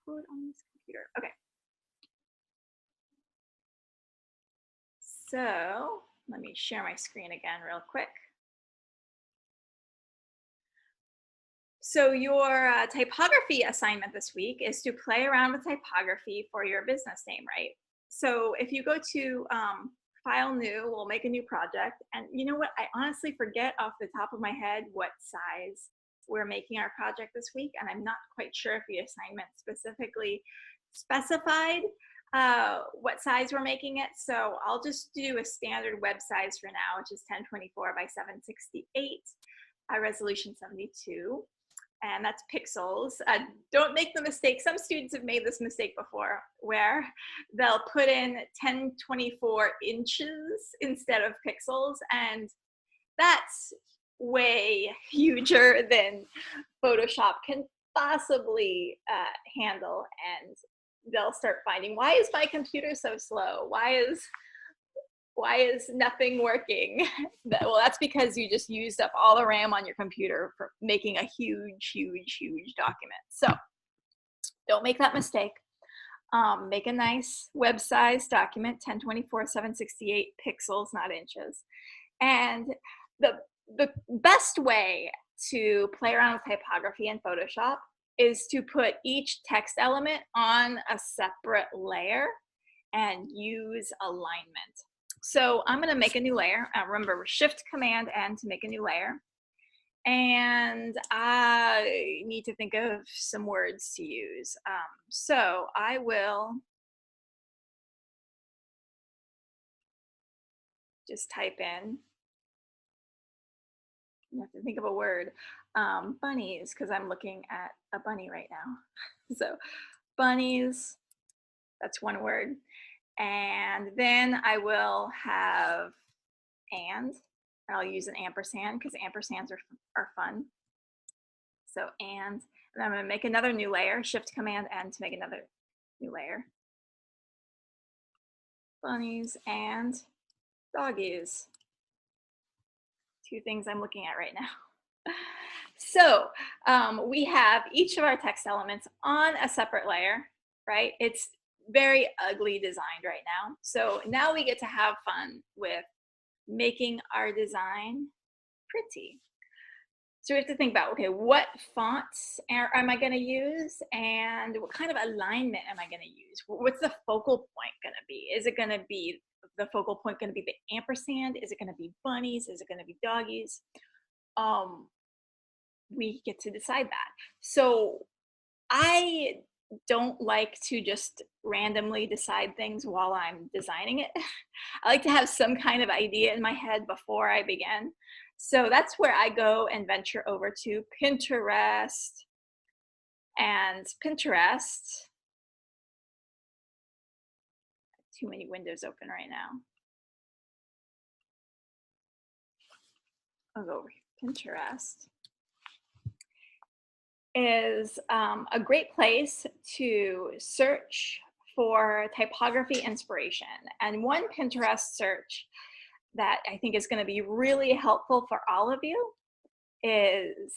code on this computer. Okay. So let me share my screen again real quick. So your typography assignment this week is to play around with typography for your business name, right? So if you go to File New, we'll make a new project. And you know what? I honestly forget off the top of my head what size we're making our project this week. And I'm not quite sure if the assignment specifically specified what size we're making it. So I'll just do a standard web size for now, which is 1024 by 768, resolution 72. And that's pixels. Don't make the mistake. Some students have made this mistake before where they'll put in 1024 inches instead of pixels, and that's way huger than Photoshop can possibly handle, and they'll start finding, why is my computer so slow? Why is nothing working? Well, that's because you just used up all the RAM on your computer for making a huge, huge, huge document. So don't make that mistake. Make a nice web size document, 1024, 768 pixels, not inches. And the best way to play around with typography in Photoshop is to put each text element on a separate layer and use alignment. So I'm going to make a new layer. Remember, Shift Command N to make a new layer. And I need to think of some words to use. So I will just type in, you have to think of a word, bunnies, because I'm looking at a bunny right now. So bunnies, that's one word. And then I will have and I'll use an ampersand because ampersands are fun. So and I'm going to make another new layer, Shift Command N to make another new layer. Bunnies and doggies. Two things I'm looking at right now. So we have each of our text elements on a separate layer, right? It's very ugly designed right now. So now we get to have fun with making our design pretty. So we have to think about, okay, what fonts am I going to use, and what kind of alignment am I going to use? What's the focal point going to be? Is it going to be the focal point going to be the ampersand? Is it going to be bunnies? Is it going to be doggies? We get to decide that. So I don't like to just randomly decide things while I'm designing it. I like to have some kind of idea in my head before I begin. So that's where I go and venture over to Pinterest. And Pinterest, too many windows open right now. I'll go over here. Pinterest is a great place to search for typography inspiration. And one Pinterest search that I think is going to be really helpful for all of you is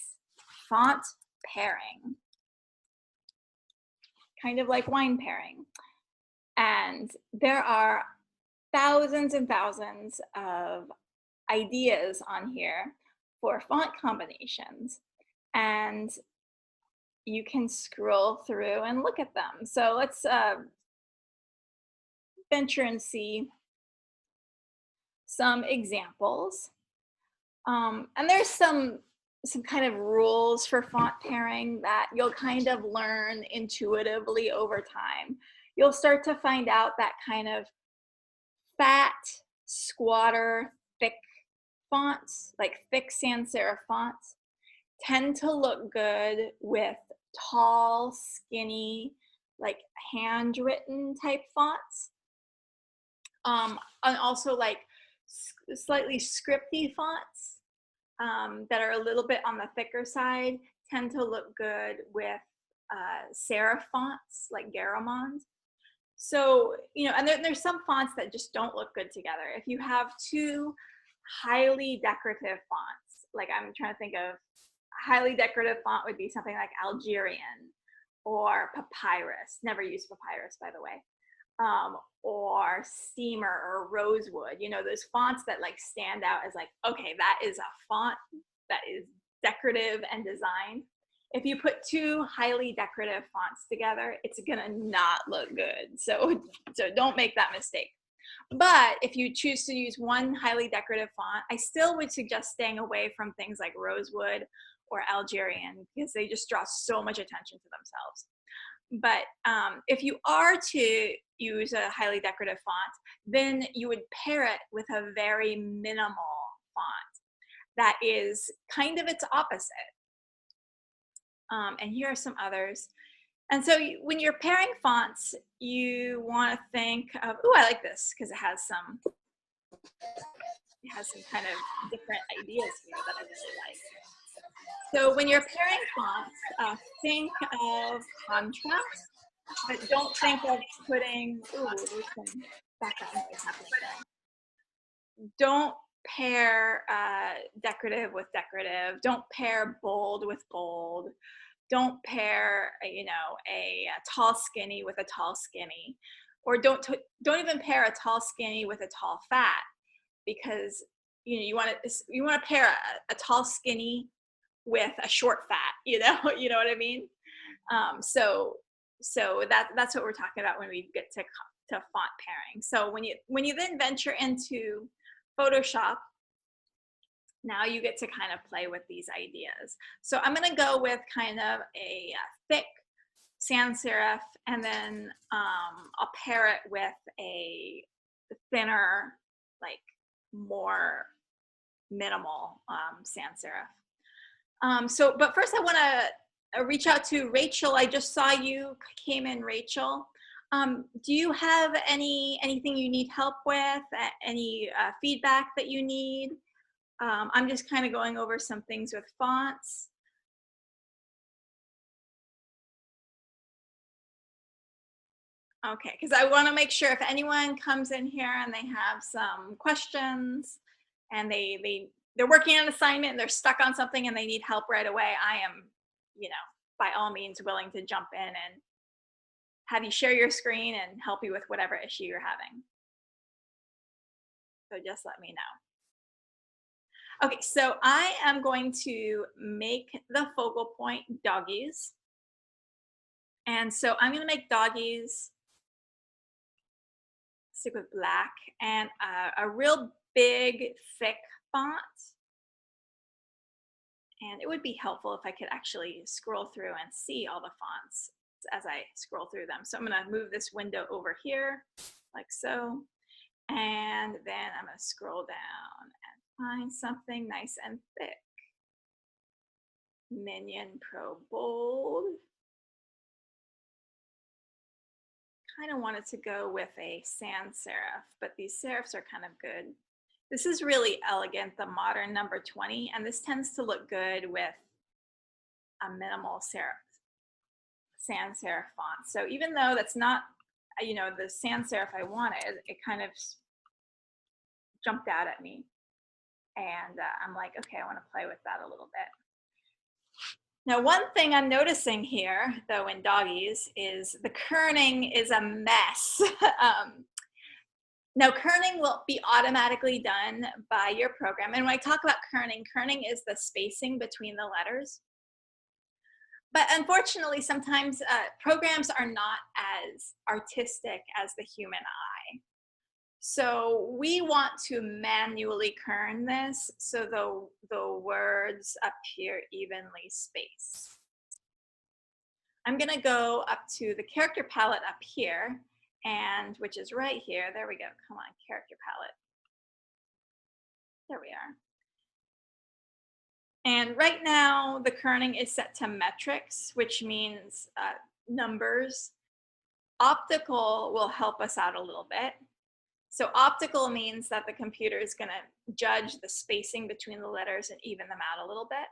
font pairing, kind of like wine pairing. And there are thousands and thousands of ideas on here for font combinations, and you can scroll through and look at them. So let's venture and see some examples. And there's some kind of rules for font pairing that you'll kind of learn intuitively over time. You'll start to find out that kind of fat, squatter, thick fonts, like thick sans serif fonts, tend to look good with tall, skinny, like handwritten type fonts. And also like slightly scripty fonts that are a little bit on the thicker side tend to look good with serif fonts like Garamond. So, you know, and there's some fonts that just don't look good together. If you have two highly decorative fonts, like I'm trying to think of, a highly decorative font would be something like Algerian or papyrus. Never use papyrus, by the way. Or steamer or rosewood, you know, those fonts that like stand out as like, okay, that is a font that is decorative and designed. If you put two highly decorative fonts together, it's gonna not look good. So don't make that mistake. But if you choose to use one highly decorative font, I still would suggest staying away from things like rosewood or Algerian because they just draw so much attention to themselves. But if you are to use a highly decorative font, then you would pair it with a very minimal font that is kind of its opposite. And here are some others. And so when you're pairing fonts, you want to think of, oh, I like this because it has some kind of different ideas here that I really like. So when you're pairing fonts, think of contrast, but don't think of putting, ooh, there's some background noise happening there. Don't pair decorative with decorative. Don't pair bold with bold. Don't pair, you know, a tall skinny with a tall skinny, or don't even pair a tall skinny with a tall fat, because you know you want to pair a tall skinny with a short fat. You know what I mean. So that's what we're talking about when we get to font pairing. So when you then venture into Photoshop, now you get to kind of play with these ideas. So I'm going to go with kind of a thick sans serif, and then I'll pair it with a thinner, like more minimal sans serif. But first I want to reach out to Rachel. I just saw you came in, Rachel. Do you have anything you need help with? Any feedback that you need? I'm just kind of going over some things with fonts. Okay, because I want to make sure if anyone comes in here and they have some questions and they're working on an assignment and they're stuck on something and they need help right away, I am, by all means willing to jump in and have you share your screen and help you with whatever issue you're having. So just let me know. Okay, so I am going to make the focal point doggies. And so I'm going to make doggies, stick with black, and a real big, thick font. And it would be helpful if I could actually scroll through and see all the fonts as I scroll through them. So I'm going to move this window over here, like so. And then I'm going to scroll down and find something nice and thick. Minion Pro Bold. Kind of wanted to go with a sans serif, but these serifs are kind of good. This is really elegant, the modern number 20, and this tends to look good with a minimal sans serif font. So even though that's not, the sans serif I wanted, it kind of jumped out at me. And I'm like, okay, I want to play with that a little bit. Now, one thing I'm noticing here, though, in doggies is the kerning is a mess. Now, kerning will be automatically done by your program. And when I talk about kerning is the spacing between the letters. But unfortunately, sometimes programs are not as artistic as the human eye. So we want to manually kern this so the words appear evenly spaced. I'm going to go up to the character palette up here, and which is right here. There we go. Come on, character palette. There we are. And right now, the kerning is set to metrics, which means numbers. Optical will help us out a little bit. So optical means that the computer is going to judge the spacing between the letters and even them out a little bit.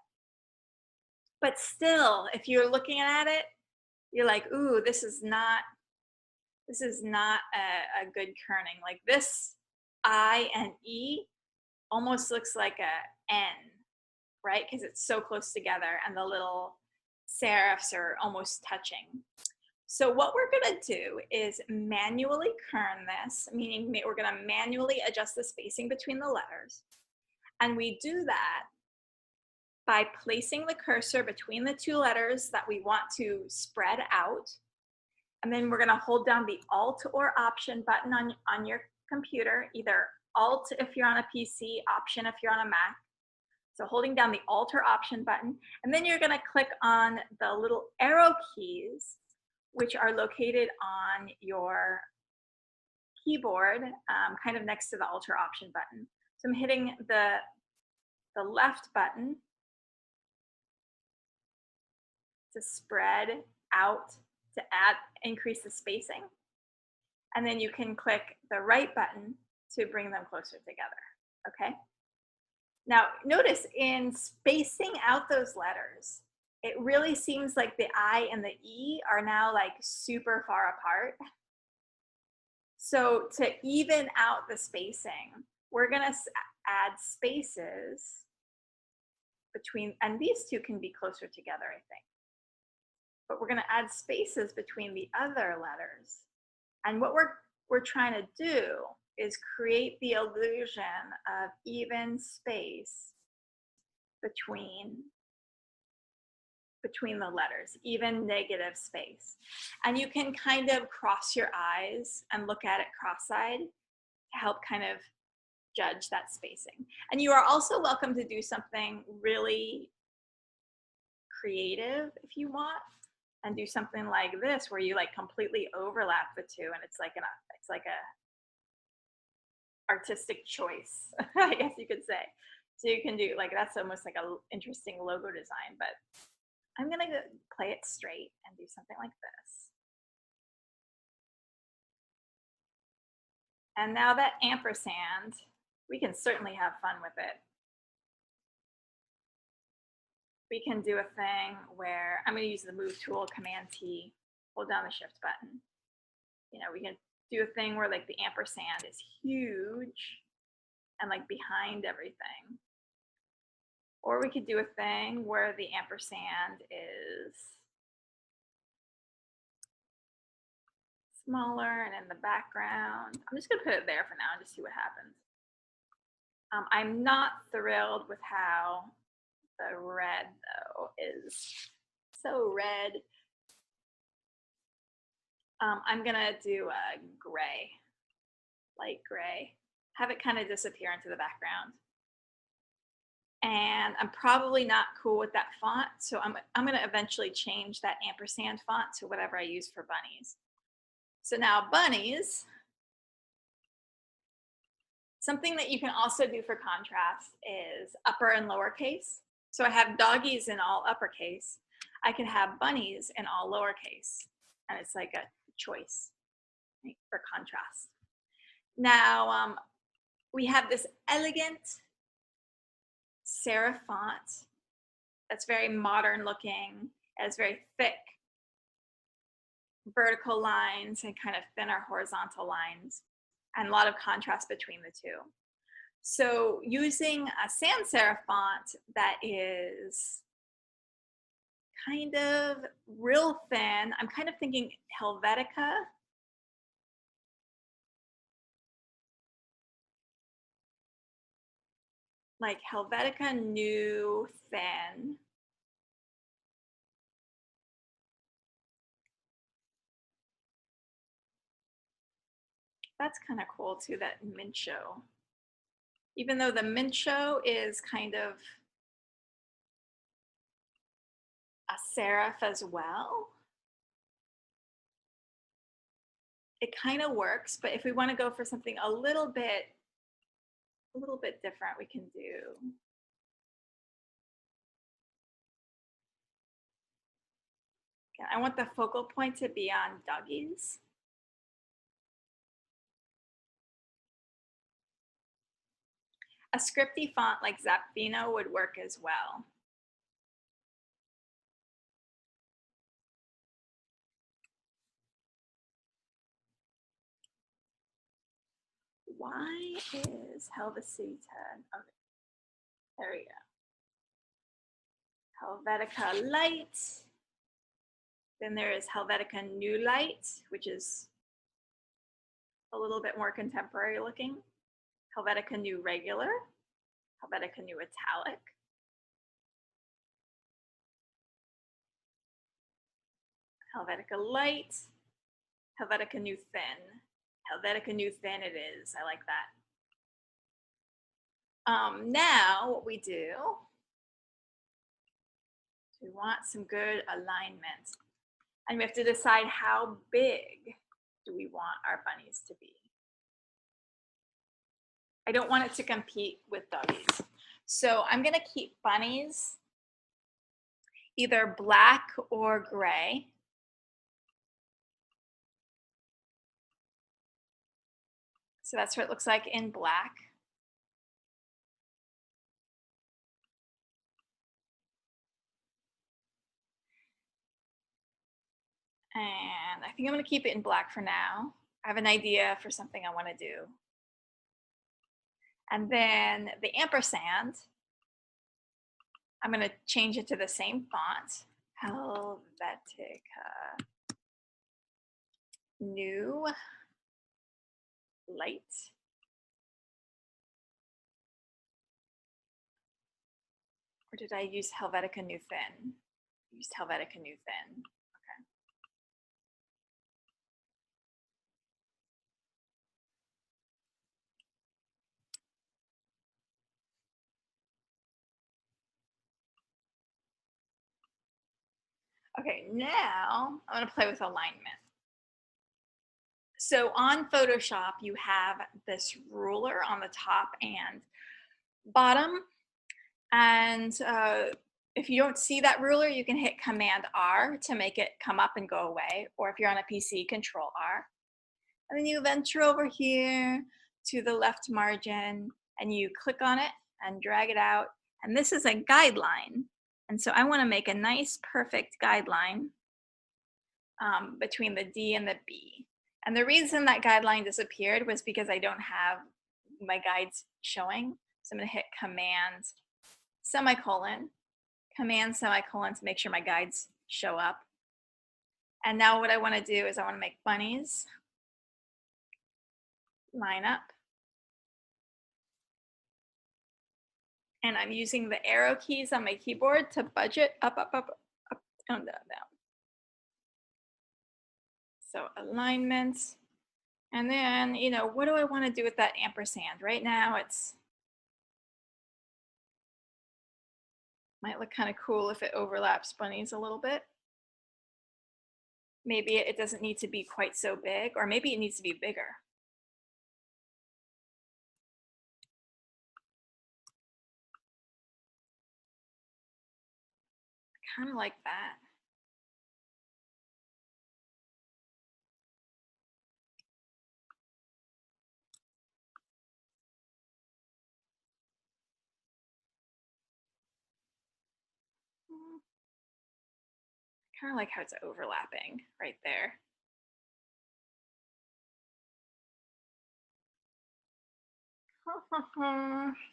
But still, if you're looking at it, you're like, ooh, this is not a good kerning. Like this I and E almost looks like a N, right? Because it's so close together, and the little serifs are almost touching. So what we're going to do is manually kern this, meaning we're going to manually adjust the spacing between the letters. And we do that by placing the cursor between the two letters that we want to spread out. And then we're going to hold down the Alt or Option button on your computer, either Alt if you're on a PC, Option if you're on a Mac. So holding down the Alt or Option button, and then you're going to click on the little arrow keys, which are located on your keyboard, kind of next to the Alt or Option button. So I'm hitting the left button to spread out, to increase the spacing. And then you can click the right button to bring them closer together, okay? Now, notice in spacing out those letters, it really seems like the I and the E are now like super far apart. So to even out the spacing, we're gonna add spaces between, and these two can be closer together, I think. But we're gonna add spaces between the other letters. And what we're trying to do is create the illusion of even space between the letters, even negative space. And you can kind of cross your eyes and look at it cross-eyed to help kind of judge that spacing. And you are also welcome to do something really creative if you want, and do something like this where you like completely overlap the two, and it's like a artistic choice, I guess you could say. So you can do like, that's almost like a interesting logo design, but I'm gonna play it straight and do something like this. And now that ampersand, we can certainly have fun with it. We can do a thing where I'm gonna use the Move tool, Command T, hold down the Shift button. You know, we can do a thing where like the ampersand is huge and like behind everything. Or we could do a thing where the ampersand is smaller and in the background. I'm just gonna put it there for now and just see what happens. I'm not thrilled with how the red though is so red. I'm gonna do a gray, light gray, have it kind of disappear into the background. And I'm probably not cool with that font, so I'm gonna eventually change that ampersand font to whatever I use for bunnies. So now bunnies, something that you can also do for contrast is upper and lowercase. So I have doggies in all uppercase. I can have bunnies in all lowercase, and it's like a choice, right, for contrast. Now, we have this elegant serif font that's very modern looking. It has very thick vertical lines and kind of thinner horizontal lines, and a lot of contrast between the two. So using a sans serif font that is kind of real thin, I'm kind of thinking Helvetica. Like Helvetica New Thin. That's kind of cool too, that Mincho. Even though the Mincho is kind of a serif as well, it kind of works. But if we want to go for something a little bit different, we can do I want the focal point to be on doggies. A scripty font like Zapfino would work as well. Why is Helvetica? Okay, there we go. Helvetica Light. Then there is Helvetica New Light, which is a little bit more contemporary looking. Helvetica New Regular, Helvetica New Italic, Helvetica Light, Helvetica New Thin. Helvetica New Thin it is. I like that. Now what we do, we want some good alignment. And we have to decide how big do we want our bunnies to be. I don't want it to compete with doggies. So I'm gonna keep bunnies either black or gray. So that's what it looks like in black. And I think I'm gonna keep it in black for now. I have an idea for something I wanna do. And then the ampersand, I'm gonna change it to the same font, Helvetica New Light. Or did I use Helvetica New Thin? I used Helvetica New Thin. Okay, now I'm gonna play with alignment. So on Photoshop, you have this ruler on the top and bottom. And if you don't see that ruler, you can hit Command R to make it come up and go away. Or if you're on a PC, Control R. And then you venture over here to the left margin and you click on it and drag it out. And this is a guideline. And so I want to make a nice, perfect guideline between the D and the B. And the reason that guideline disappeared was because I don't have my guides showing. So I'm going to hit Command semicolon, Command semicolon to make sure my guides show up. And now what I want to do is I want to make bunnies line up. And I'm using the arrow keys on my keyboard to budget up, up, up, up, down, down, down. So alignment. And then, you know, what do I want to do with that ampersand? Right now it's might look kind of cool if it overlaps bunnies a little bit. Maybe it doesn't need to be quite so big, or maybe it needs to be bigger. I kind of like that. Kind of like how it's overlapping right there.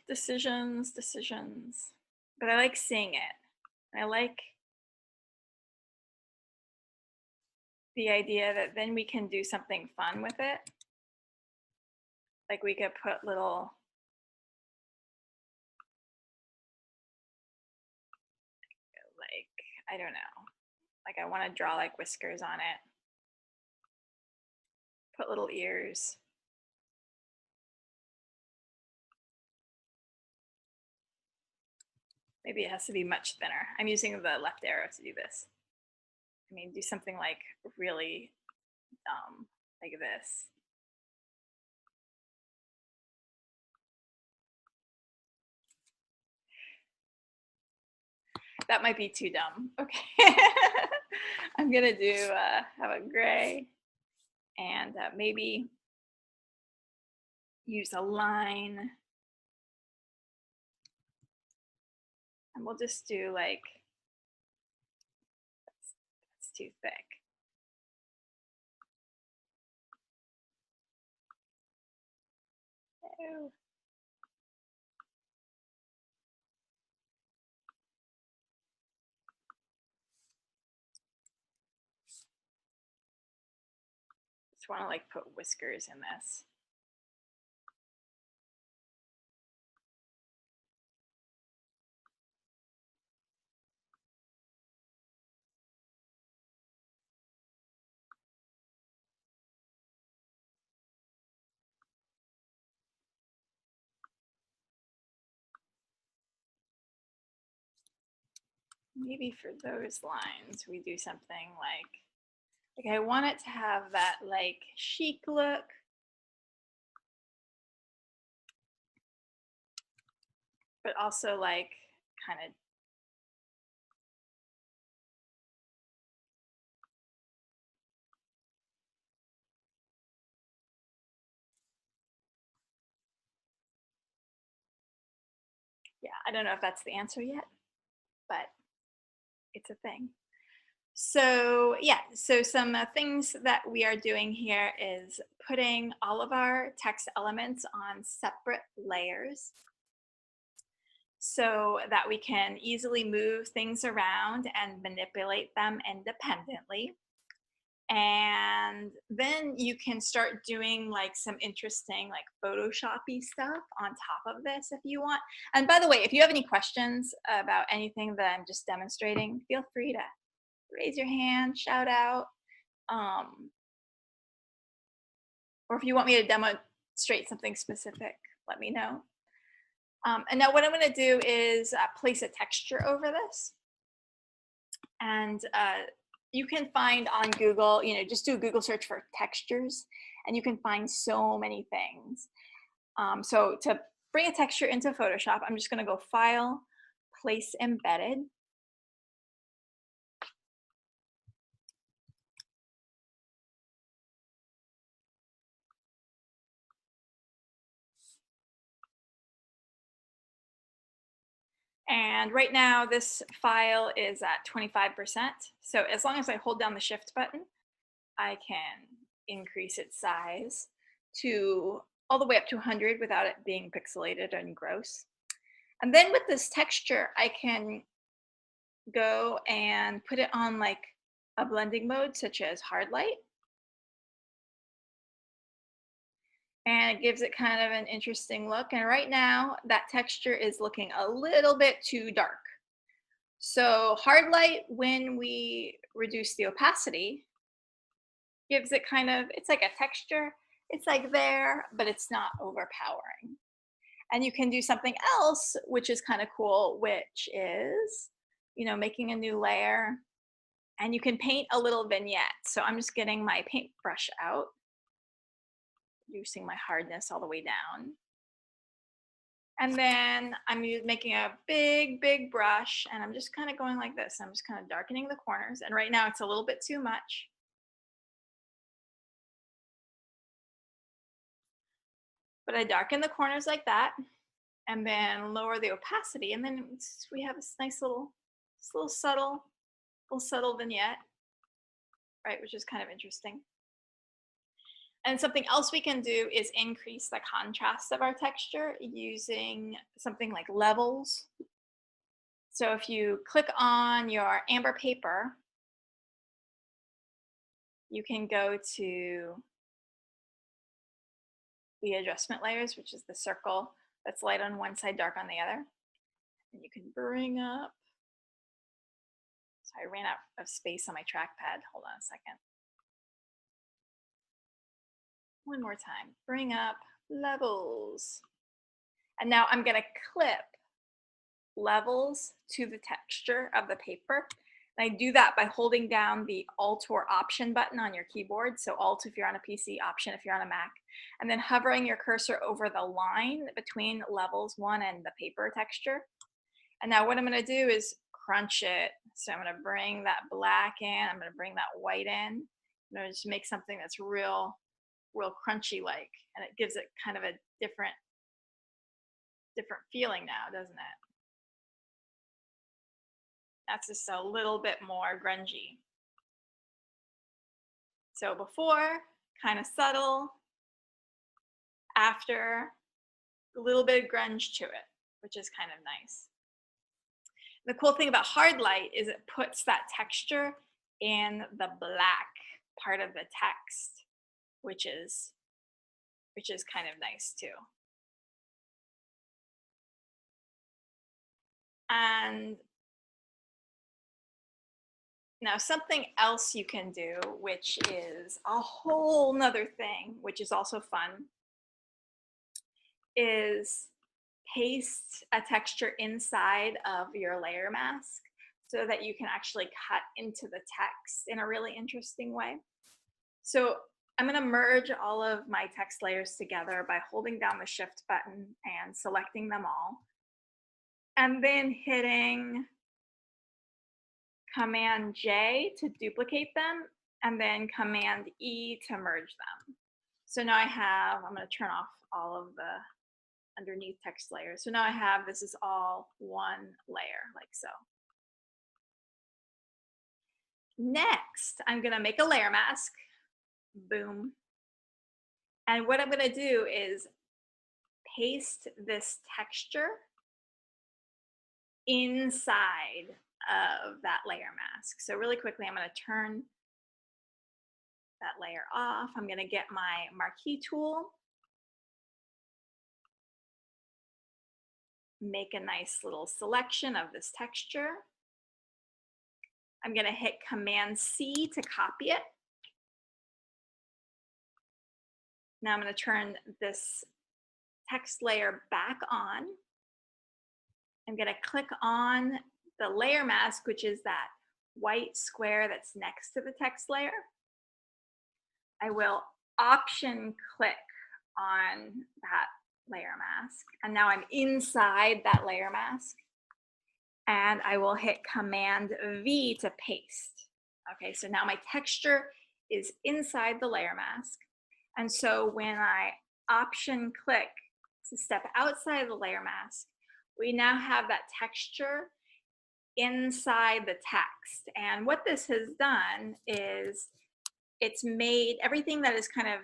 Decisions, decisions. But I like seeing it. I like the idea that then we can do something fun with it. Like we could put little I don't know. Like I want to draw like whiskers on it. Put little ears. Maybe it has to be much thinner. I'm using the left arrow to do this. I mean, do something like really dumb, like this. That might be too dumb. Okay. I'm gonna do have a gray and maybe use a line. And we'll just do like, that's too thick. Oh. Just want to like put whiskers in this. Maybe for those lines, we do something like I want it to have that like chic look. But also like kind of yeah, I don't know if that's the answer yet, but it's a thing. So yeah, so some things that we are doing here is putting all of our text elements on separate layers so that we can easily move things around and manipulate them independently. And then you can start doing like some interesting like Photoshop-y stuff on top of this if you want. And by the way, if you have any questions about anything that I'm just demonstrating, feel free to raise your hand, shout out. Or if you want me to demonstrate something specific, let me know. And now what I'm going to do is place a texture over this. And you can find on Google, just do a Google search for textures, and you can find so many things. So to bring a texture into Photoshop, I'm just going to go File, Place Embedded. And right now this file is at 25%. So as long as I hold down the Shift button, I can increase its size to all the way up to 100 without it being pixelated and gross. And then with this texture, I can go and put it on like a blending mode such as hard light. And it gives it kind of an interesting look. And right now that texture is looking a little bit too dark. So hard light, when we reduce the opacity, gives it kind of, it's like a texture. It's like there, but it's not overpowering. And you can do something else, which is kind of cool, which is, making a new layer. And you can paint a little vignette. So I'm just getting my paintbrush out, reducing my hardness all the way down. And then I'm making a big, big brush, and I'm just kind of going like this. I'm just kind of darkening the corners. And right now it's a little bit too much. But I darken the corners like that, and then lower the opacity. And then we have this nice little subtle vignette, right? Which is kind of interesting. And something else we can do is increase the contrast of our texture using something like levels. So if you click on your amber paper, you can go to the adjustment layers, which is the circle that's light on one side, dark on the other. And you can bring up, so I ran out of space on my trackpad. Hold on a second. One more time, bring up levels. And now I'm gonna clip levels to the texture of the paper. And I do that by holding down the Alt or Option button on your keyboard. So Alt if you're on a PC, Option if you're on a Mac. And then hovering your cursor over the line between levels 1 and the paper texture. And now what I'm gonna do is crunch it. So I'm gonna bring that black in, I'm gonna bring that white in. I'm gonna just make something that's real crunchy like, and it gives it kind of a different feeling now, doesn't it? That's just a little bit more grungy. So before, kind of subtle. After, a little bit of grunge to it, which is kind of nice. The cool thing about hard light is it puts that texture in the black part of the text, which is kind of nice too. And now something else you can do, which is a whole nother thing, which is also fun, is paste a texture inside of your layer mask so that you can actually cut into the text in a really interesting way. So I'm going to merge all of my text layers together by holding down the shift button and selecting them all, and then hitting Command J to duplicate them, and then Command E to merge them. So now I'm going to turn off all of the underneath text layers. So now I have, this is all one layer, like so. Next, I'm going to make a layer mask. Boom. And what I'm going to do is paste this texture inside of that layer mask. So really quickly, I'm going to turn that layer off. I'm going to get my marquee tool, make a nice little selection of this texture. I'm going to hit Command C to copy it. Now I'm going to turn this text layer back on. I'm going to click on the layer mask, which is that white square that's next to the text layer. I will Option click on that layer mask, and now I'm inside that layer mask, and I will hit Command V to paste. Okay, so now my texture is inside the layer mask, and so when I Option click to step outside the layer mask, we now have that texture inside the text. And what this has done is it's made everything that is kind of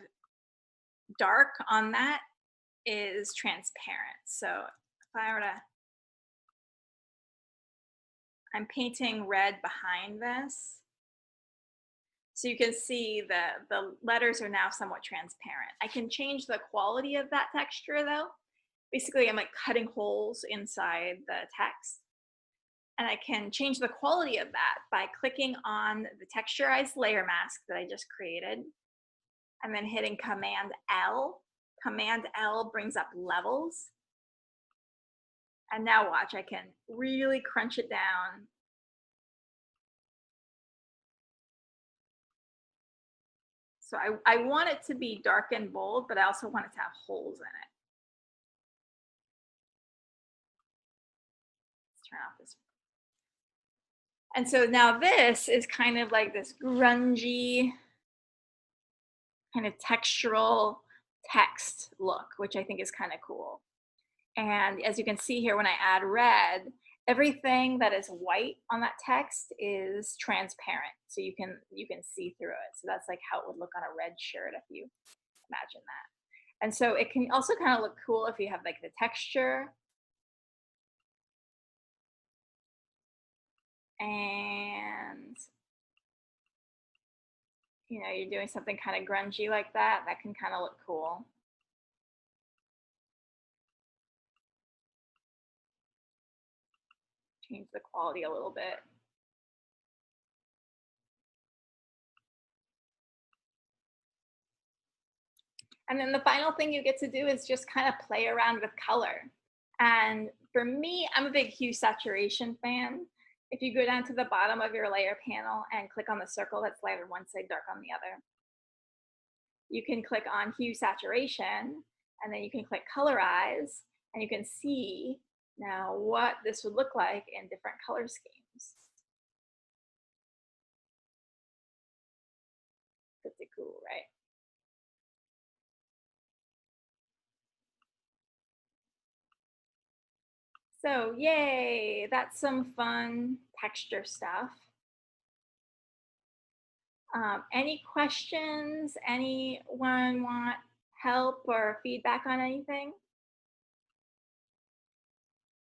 dark on that is transparent. So if I were to, I'm painting red behind this. So you can see the letters are now somewhat transparent. I can change the quality of that texture though. Basically, I'm like cutting holes inside the text. And I can change the quality of that by clicking on the texturized layer mask that I just created, and then hitting Command L. Command L brings up levels. And now watch, I can really crunch it down. So I want it to be dark and bold, but I also want it to have holes in it. Let's turn off this. And so now this is kind of like this grungy, kind of textural text look, which I think is kind of cool. And as you can see here, when I add red, everything that is white on that text is transparent. So you can see through it. So that's like how it would look on a red shirt if you imagine that. And so it can also kind of look cool if you have like the texture. And you know, you're doing something kind of grungy like that, that can kind of look cool. Change the quality a little bit. And then the final thing you get to do is just kind of play around with color. And for me, I'm a big hue saturation fan. If you go down to the bottom of your layer panel and click on the circle that's light on one side, dark on the other, you can click on hue saturation, and then you can click colorize, and you can see now what this would look like in different color schemes. Pretty cool, right? So yay, that's some fun texture stuff. Any questions? Anyone want help or feedback on anything?